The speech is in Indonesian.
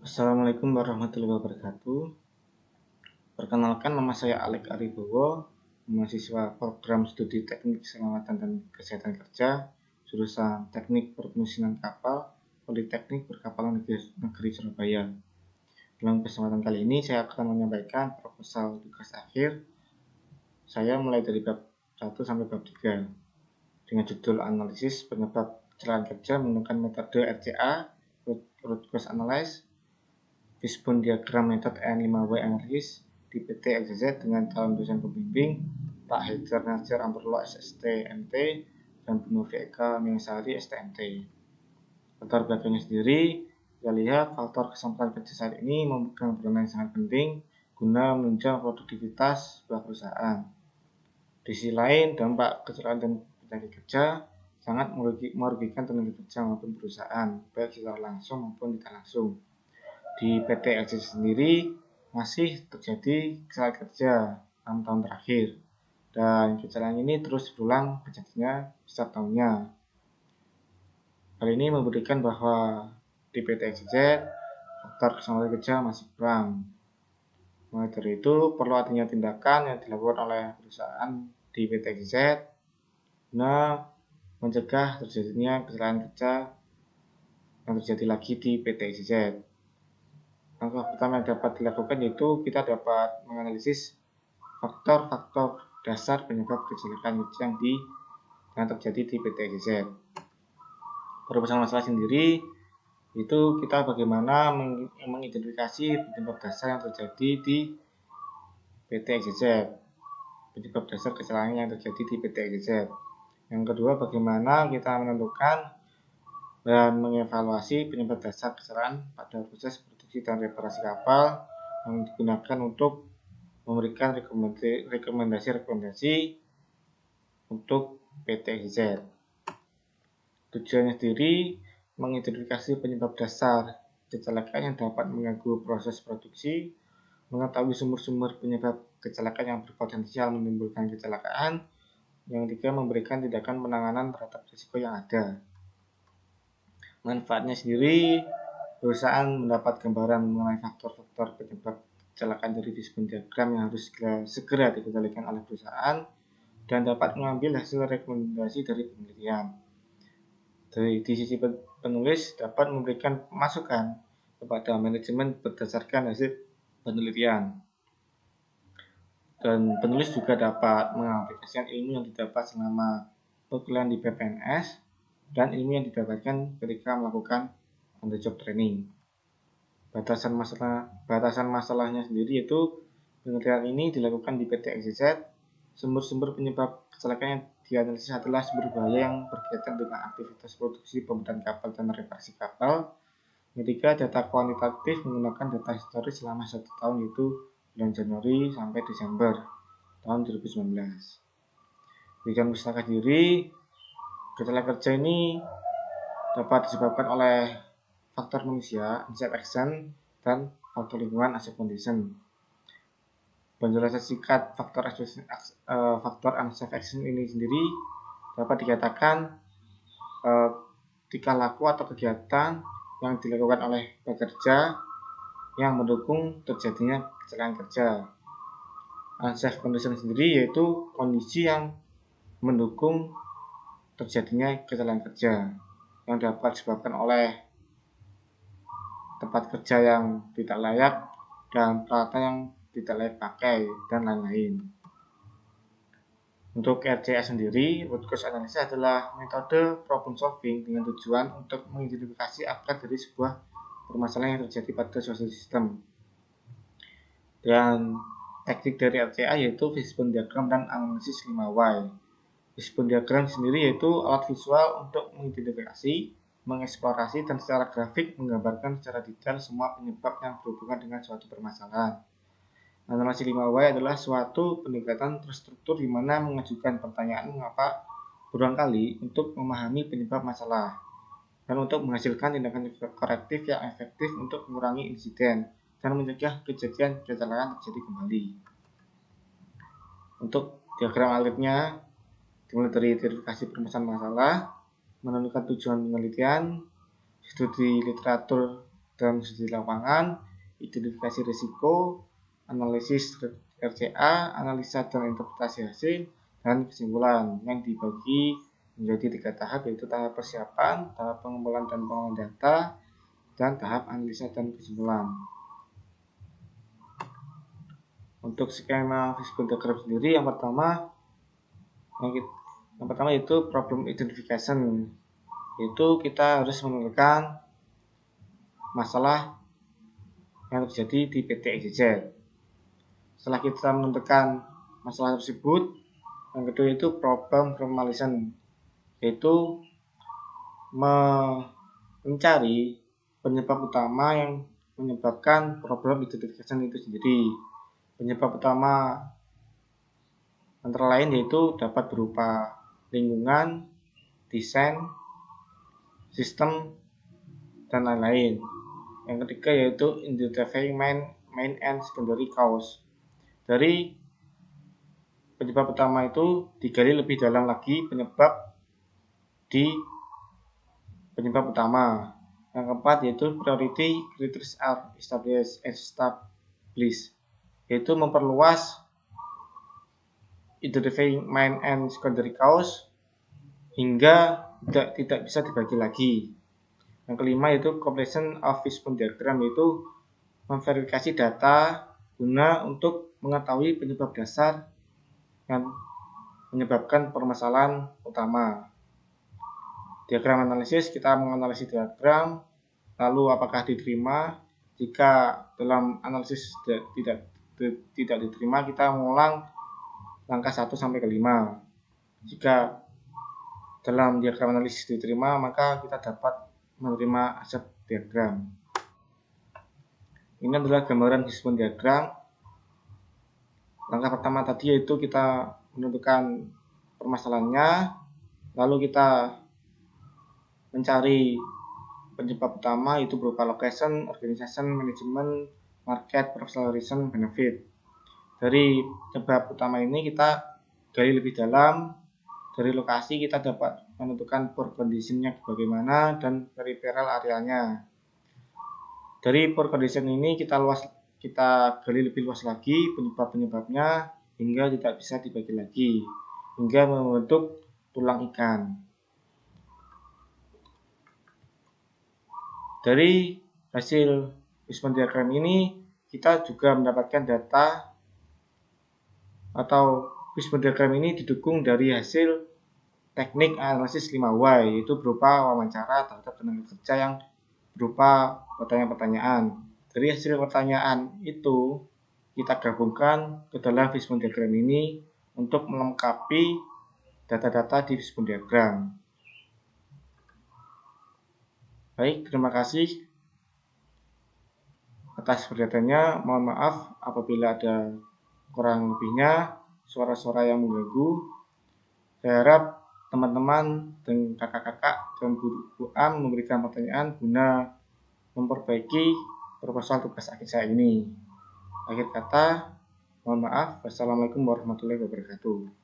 Assalamualaikum warahmatullahi wabarakatuh. Perkenalkan, nama saya Alek Aribowo, mahasiswa program studi Teknik Keselamatan dan Kesehatan Kerja, jurusan Teknik Permesingan Kapal, Politeknik Perkapalan Negeri Surabaya. Dalam kesempatan kali ini saya akan menyampaikan proposal tugas akhir saya mulai dari bab 1 sampai bab 3 dengan judul analisis penyebab kecelakaan kerja menggunakan metode RCA, root cause analysis, fishbone diagram metode N5W analysis di PT XYZ dengan calon dosen pembimbing Pak Haidar Nasir Amrullah SST MT dan Bu Novi Eka Mengsari STMT. Latar belakangnya sendiri, kita lihat faktor kesempatan kerja saat ini memegang peranan yang sangat penting guna menunjang produktivitas sebuah perusahaan. Di sisi lain, dampak kecelakaan dan penyakit kerja sangat merugikan tenaga kerja maupun perusahaan, baik secara langsung maupun tidak langsung. Di PT XYZ sendiri masih terjadi kecelakaan kerja 6 tahun terakhir, dan kecelakaan ini terus berulang terjadinya setiap tahunnya. Hal ini membuktikan bahwa di PT XYZ faktor keselamatan kerja masih kurang. Maka dari itu perlu adanya tindakan yang dilakukan oleh perusahaan di PT XYZ guna mencegah terjadinya kecelakaan kerja yang terjadi lagi di PT XYZ. Langkah pertama yang dapat dilakukan yaitu kita dapat menganalisis faktor-faktor dasar penyebab kecelakaan kerja yang terjadi di PT XYZ. Permasalahan masalah sendiri itu kita bagaimana mengidentifikasi penyebab dasar yang terjadi di PT XYZ, penyebab dasar kecelakaan yang terjadi di PT XYZ. Yang kedua, bagaimana kita menentukan dan mengevaluasi penyebab dasar kecelakaan pada proses produksi dan reparasi kapal yang digunakan untuk memberikan rekomendasi untuk PT XYZ. Tujuannya sendiri mengidentifikasi penyebab dasar kecelakaan yang dapat mengganggu proses produksi, mengetahui sumber-sumber penyebab kecelakaan yang berpotensial menimbulkan kecelakaan, yang ketiga memberikan tindakan penanganan terhadap risiko yang ada. Manfaatnya sendiri, perusahaan mendapat gambaran mengenai faktor-faktor penyebab kecelakaan dari fishbone diagram yang harus segera dikendalikan oleh perusahaan dan dapat mengambil hasil rekomendasi dari penelitian. Di sisi penulis dapat memberikan masukan kepada manajemen berdasarkan hasil penelitian. Dan penulis juga dapat mengaplikasikan ilmu yang didapat selama perkuliahan di PPNS dan ilmu yang didapatkan ketika melakukan on the job training. Batasan masalahnya sendiri yaitu penelitian ini dilakukan di PT XYZ. Sumber-sumber penyebab kecelakaan yang dianalisis adalah sumber bahaya yang berkaitan dengan aktivitas produksi pembuatan kapal dan reparasi kapal. Ketiga, data kuantitatif menggunakan data historis selama 1 tahun yaitu bulan Januari sampai Desember tahun 2019. Berikan pustaka diri, kecelakaan kerja ini dapat disebabkan oleh faktor manusia, unsafe action, dan faktor lingkungan, unsafe condition. Penjelasan singkat faktor unsafe action ini sendiri dapat dikatakan tingkah laku atau kegiatan yang dilakukan oleh pekerja yang mendukung terjadinya kecelakaan kerja. Unsafe condition sendiri yaitu kondisi yang mendukung terjadinya kecelakaan kerja yang dapat disebabkan oleh tempat kerja yang tidak layak dan peralatan yang tidak layak pakai dan lain-lain. Untuk RCA sendiri, root cause analysis adalah metode problem solving dengan tujuan untuk mengidentifikasi akar dari sebuah permasalahan yang terjadi pada suatu sistem. Dan teknik dari RCA yaitu fishbone diagram dan analisis 5Y. Fishbone diagram sendiri yaitu alat visual untuk mengidentifikasi, mengeksplorasi, dan secara grafik menggambarkan secara detail semua penyebab yang berhubungan dengan suatu permasalahan. Analisis 5Y adalah suatu pendekatan terstruktur di mana mengajukan pertanyaan mengapa berulang kali untuk memahami penyebab masalah dan untuk menghasilkan tindakan korektif yang efektif untuk mengurangi insiden dan mencegah kejadian kecelakaan terjadi kembali. Untuk diagram alurnya dimulai dari identifikasi permasalahan masalah, menentukan tujuan penelitian, studi literatur dalam studi lapangan, identifikasi risiko, analisis RCA, analisa dan interpretasi hasil, dan kesimpulan yang dibagi menjadi 3 tahap, yaitu tahap persiapan, tahap pengumpulan dan pengolahan data, dan tahap analisa dan kesimpulan. Untuk skema fishbone diagram sendiri, yang pertama itu problem identification, yaitu kita harus menentukan masalah yang terjadi di PT XYZ. Setelah kita menentukan masalah tersebut, yang kedua itu problem formalization, yaitu mencari penyebab utama yang menyebabkan problem identification itu sendiri. Penyebab utama antara lain yaitu dapat berupa lingkungan, desain, sistem, dan lain-lain. Yang ketiga yaitu identifying main and secondary cause. Dari penyebab utama itu digali lebih dalam lagi penyebab di penyebab utama. Yang keempat yaitu priority criteria are established, yaitu memperluas identifying main and secondary cause hingga tidak bisa dibagi lagi. Yang kelima yaitu completion of fishbone diagram, yaitu memverifikasi data guna untuk mengetahui penyebab dasar yang menyebabkan permasalahan utama. Diagram analisis, kita menganalisis diagram, lalu apakah diterima. Jika dalam analisis tidak diterima, kita mengulang langkah 1 sampai ke 5. Jika dalam diagram analisis diterima, maka kita dapat menerima aset diagram. Ini adalah gambaran fishbone diagram. Langkah pertama tadi yaitu kita menentukan permasalahannya, lalu kita mencari penyebab utama, itu berupa location, organization, management, market, professionalism, benefit. Dari penyebab utama ini kita gali lebih dalam. Dari lokasi kita dapat menentukan poor condition-nya bagaimana dan peripheral areanya. Dari poor condition ini kita gali lebih luas lagi penyebab-penyebabnya hingga tidak bisa dibagi lagi, hingga membentuk tulang ikan. Dari hasil fishbone diagram ini kita juga mendapatkan data, atau fishbone diagram ini didukung dari hasil teknik analisis 5W, yaitu berupa wawancara terhadap tenaga kerja yang berupa pertanyaan-pertanyaan. Dari hasil pertanyaan itu kita gabungkan ke dalam fishbone diagram ini untuk melengkapi data-data di fishbone diagram. Baik, terima kasih atas perhatiannya. Mohon maaf apabila ada kurang lebihnya, suara-suara yang mengganggu. Saya harap teman-teman dan kakak-kakak dan Bu Am memberikan pertanyaan guna memperbaiki proposal tugas akhir saya ini. Akhir kata, mohon maaf. Wassalamualaikum warahmatullahi wabarakatuh.